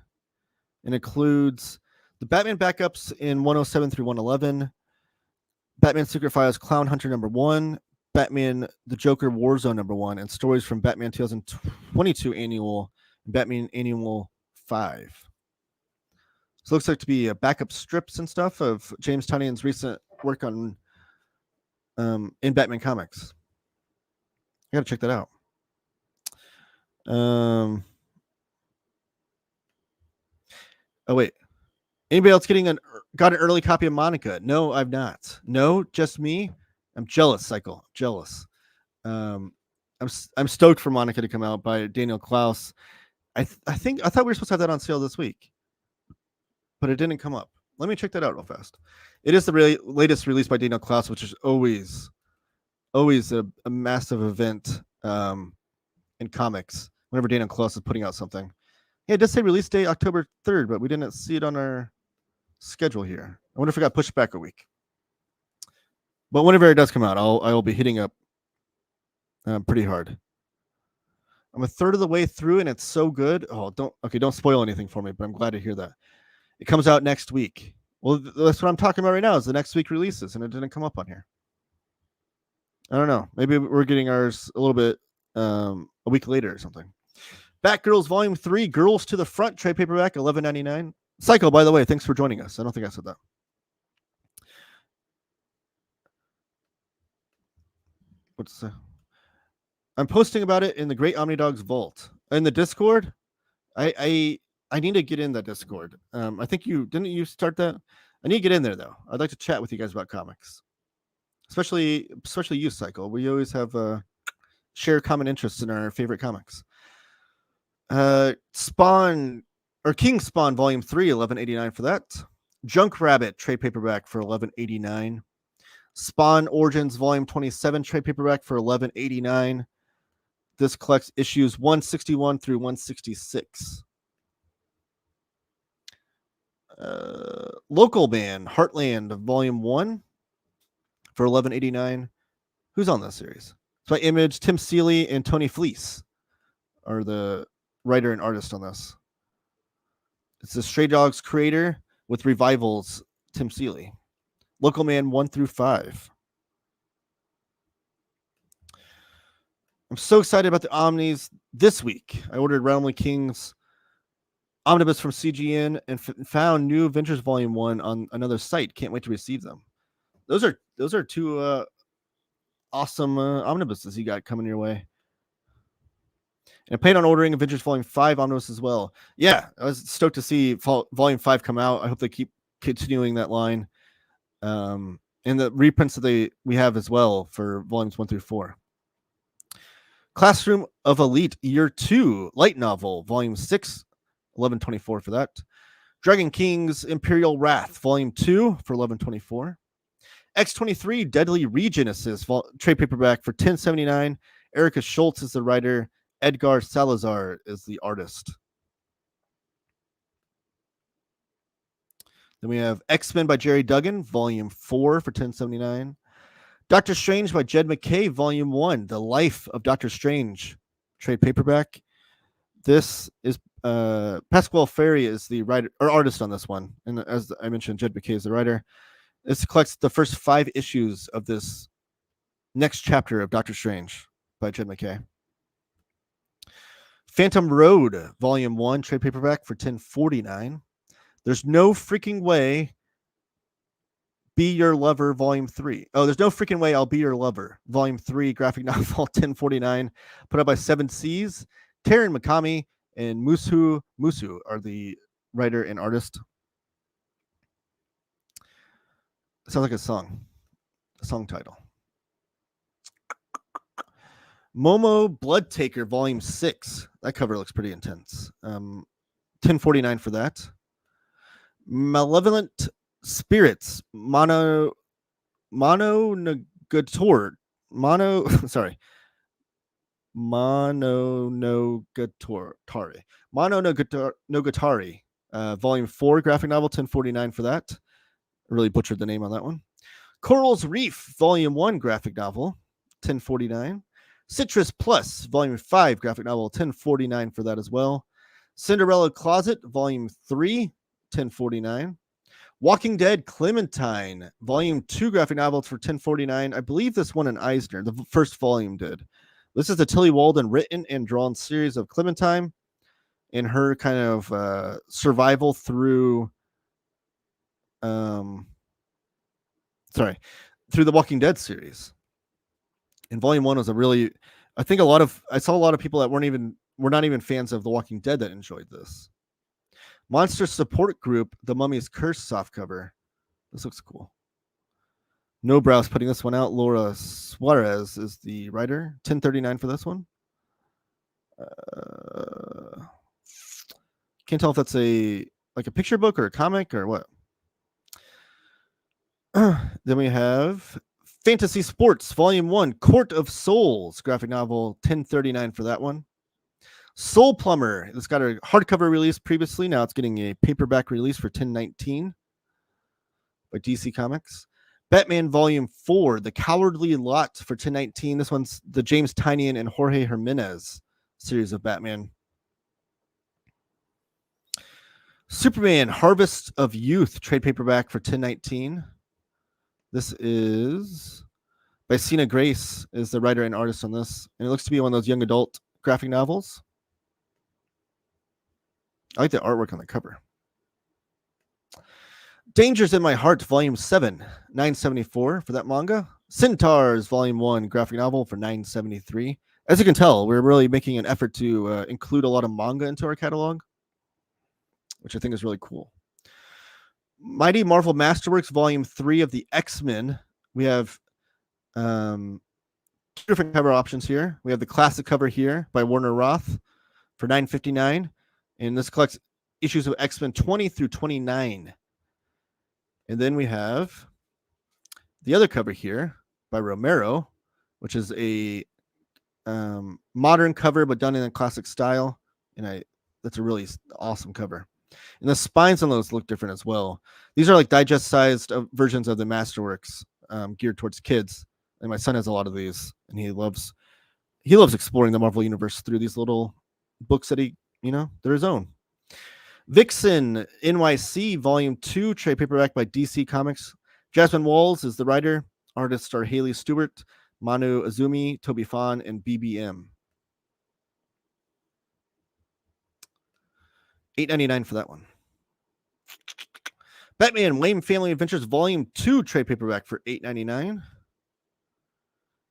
and includes the Batman backups in 107 through 111, Batman Secret Files Clown Hunter #1, Batman The Joker Warzone #1, and stories from Batman 2022 Annual and Batman Annual 5. So it looks like to be backup strips and stuff of James Tynion's recent work on in Batman comics. I gotta check that out. Oh wait, anybody else got an early copy of Monica? No, I've not. No, just me. I'm jealous. Cycle, jealous. I'm stoked for Monica to come out by Daniel Klaus. I thought we were supposed to have that on sale this week, but it didn't come up. Let me check that out real fast. It is the latest release by Daniel Klaus, which is always a massive event in comics whenever Daniel Klaus is putting out something. Yeah, it does say release date October 3rd, but we didn't see it on our schedule here. I wonder if it got pushed back a week. But whenever it does come out, I will be hitting up pretty hard. I'm a third of the way through, and it's so good. Oh, don't spoil anything for me, but I'm glad to hear that. It comes out next week. Well, that's what I'm talking about right now is the next week releases, and it didn't come up on here. I don't know. Maybe we're getting ours a little bit a week later or something. Batgirls Volume 3, Girls to the Front, trade paperback, $11.99. Psycho, by the way, thanks for joining us. I don't think I said that. What's I'm posting about it in the Great Omnidogs Vault. In the Discord, I need to get in that Discord. I think didn't you start that? I need to get in there, though. I'd like to chat with you guys about comics. Especially you, Cycle. We always have share common interests in our favorite comics. Spawn or King Spawn Volume 3, $11.89 for that. Junk Rabbit trade paperback for $11.89. Spawn Origins Volume 27 trade paperback for $11.89. This collects issues 161 through 166. Local Man Heartland Volume 1 for $11.89. Who's on this series? It's by Image. Tim Seeley and Tony Fleece are the writer and artist on this. It's the Stray Dogs creator with revivals, Tim Seeley. Local Man 1 through 5. I'm so excited about the Omnis this week. I ordered Realm of Kings Omnibus from CGN and found new Adventures Volume 1 on another site. Can't wait to receive them. Those are two awesome omnibuses you got coming your way. And I plan on ordering Avengers Volume 5 Omnibus as well. Yeah, I was stoked to see Volume 5 come out. I hope they keep continuing that line. And the reprints that we have as well for Volumes 1 through 4. Classroom of Elite Year 2 Light Novel Volume 6, $11.24 for that. Dragon King's Imperial Wrath Volume 2 for $11.24. X-23 Deadly Regenesis trade paperback for $10.79. Erica Schultz is the writer. Edgar Salazar is the artist. Then we have X-Men by Jerry Duggan, Volume 4 for $10.79. Doctor Strange by Jed McKay, Volume 1, The Life of Doctor Strange, trade paperback. This is Pasquale Ferry is the writer or artist on this one. And as I mentioned, Jed McKay is the writer. This collects the first 5 issues of this next chapter of Doctor Strange by Jed McKay. Phantom Road, Volume 1, trade paperback for $10.49. There's No Freaking Way, Be Your Lover, Volume 3. Oh, There's No Freaking Way, I'll Be Your Lover, Volume 3, graphic novel, $10.49. Put out by Seven Seas. Taryn Mikami and Musu are the writer and artist. Sounds like a song title. Momo Blood Taker Volume 6. That cover looks pretty intense. $10.49 for that. Malevolent Spirits Mononogatari. Mononogatari. Volume 4 graphic novel, $10.49 for that. I really butchered the name on that one. Coral's Reef, Volume 1 graphic novel, $10.49. Citrus Plus, Volume 5 graphic novel, $10.49 for that as well. Cinderella Closet, Volume 3, $10.49. Walking Dead Clementine, Volume 2 graphic novel for $10.49. I believe this one in Eisner, the first volume did. This is the Tilly Walden written and drawn series of Clementine and her kind of survival through through the Walking Dead series. And Volume 1 was I saw a lot of people that were not even fans of The Walking Dead that enjoyed this. Monster Support Group, The Mummy's Curse softcover. This looks cool. No Browse putting this one out. Laura Suarez is the writer. $10.39 for this one. Can't tell if that's a picture book or a comic or what. Then we have Fantasy Sports Volume 1, Court of Souls graphic novel, $10.39 for that one. Soul Plumber. It's got a hardcover release previously. Now it's getting a paperback release for $10.19 by DC Comics. Batman Volume 4, The Cowardly Lot for $10.19. This one's the James Tynion and Jorge Jimenez series of Batman. Superman Harvest of Youth trade paperback for $10.19. This is by Sina Grace, is the writer and artist on this. And it looks to be one of those young adult graphic novels. I like the artwork on the cover. Dangers in My Heart, Volume 7, $9.74 for that manga. Centaurs, Volume 1, graphic novel for $9.73. As you can tell, we're really making an effort to include a lot of manga into our catalog, which I think is really cool. Mighty Marvel Masterworks, Volume 3 of the X-Men. We have two different cover options here. We have the classic cover here by Warner Roth for $9.59. And this collects issues of X-Men 20 through 29. And then we have the other cover here by Romero, which is a modern cover, but done in a classic style. And that's a really awesome cover. And the spines on those look different as well. These are like digest-sized versions of the Masterworks geared towards kids. And my son has a lot of these, and he loves exploring the Marvel Universe through these little books that they're his own. Vixen NYC Volume 2 trade paperback by DC Comics. Jasmine Walls is the writer. Artists are Haley Stewart, Manu Azumi, Toby Fawn, and BBM. $8.99 for that one. Batman Wayne Family Adventures Volume 2 trade paperback for $8.99.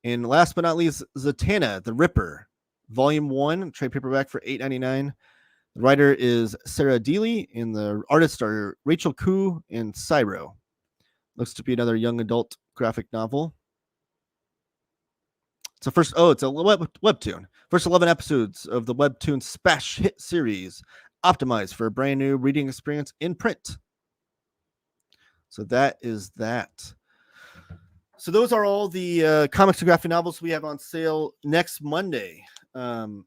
And last but not least, Zatanna the Ripper Volume 1 trade paperback for $8.99. The writer is Sarah Deely, and the artists are Rachel Koo and Cyro. Looks to be another young adult graphic novel. It's a webtoon. First 11 episodes of the webtoon smash hit series, optimized for a brand new reading experience in print. So that is that. So those are all the comics and graphic novels we have on sale next Monday. And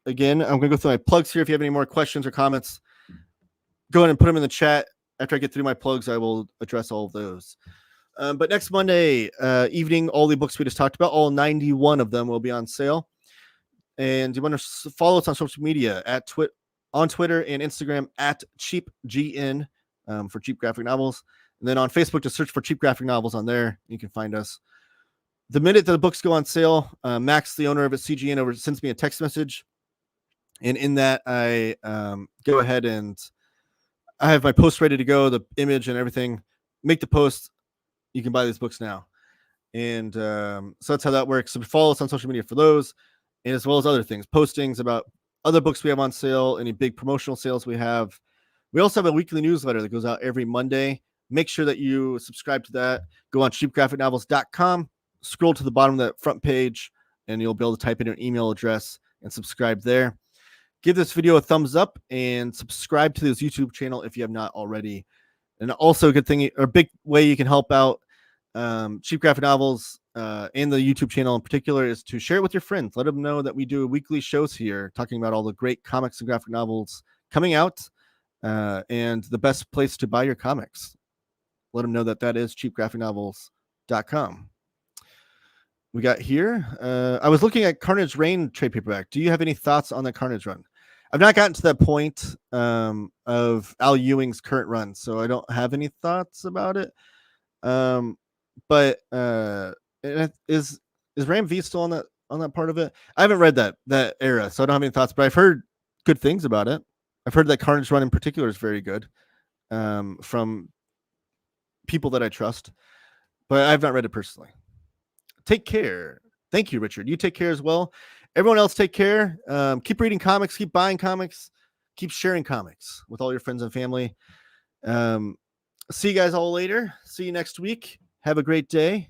again, I'm going to go through my plugs here. If you have any more questions or comments, go ahead and put them in the chat. After I get through my plugs, I will address all of those. But next Monday evening, all the books we just talked about, all 91 of them will be on sale. And you want to follow us on social media on Twitter and Instagram at CheapGN for Cheap Graphic Novels. And then on Facebook, just search for Cheap Graphic Novels on there. You can find us. The minute the books go on sale, Max, the owner of CGN, sends me a text message. And in that, I go ahead and I have my post ready to go, the image and everything. Make the post. You can buy these books now. And so that's how that works. So follow us on social media for those, and as well as other things, postings about other books we have on sale, any big promotional sales we have. We also have a weekly newsletter that goes out every Monday. make sure that you subscribe to that. Go on cheapgraphicnovels.com, scroll to the bottom of that front page, and you'll be able to type in your email address and subscribe there. Give this video a thumbs up and subscribe to this YouTube channel if you have not already. And also a good thing, or a big way you can help out Cheap Graphic Novels and the YouTube channel in particular is to share it with your friends. Let them know that we do weekly shows here talking about all the great comics and graphic novels coming out and the best place to buy your comics. Let them know that that is cheapgraphicnovels.com. We got here. I was looking at Carnage Reign trade paperback. Do you have any thoughts on that Carnage run? I've not gotten to that point of Al Ewing's current run, so I don't have any thoughts about it. But is Ram V still on that part of it? I haven't read that era, so I don't have any thoughts. But I've heard good things about it. I've heard that Carnage run in particular is very good from people that I trust, but I've not read it personally. Take care. Thank you, Richard. You take care as well. Everyone else take care. Keep reading comics, keep buying comics, keep sharing comics with all your friends and family. See you guys all later. See you next week. Have a great day.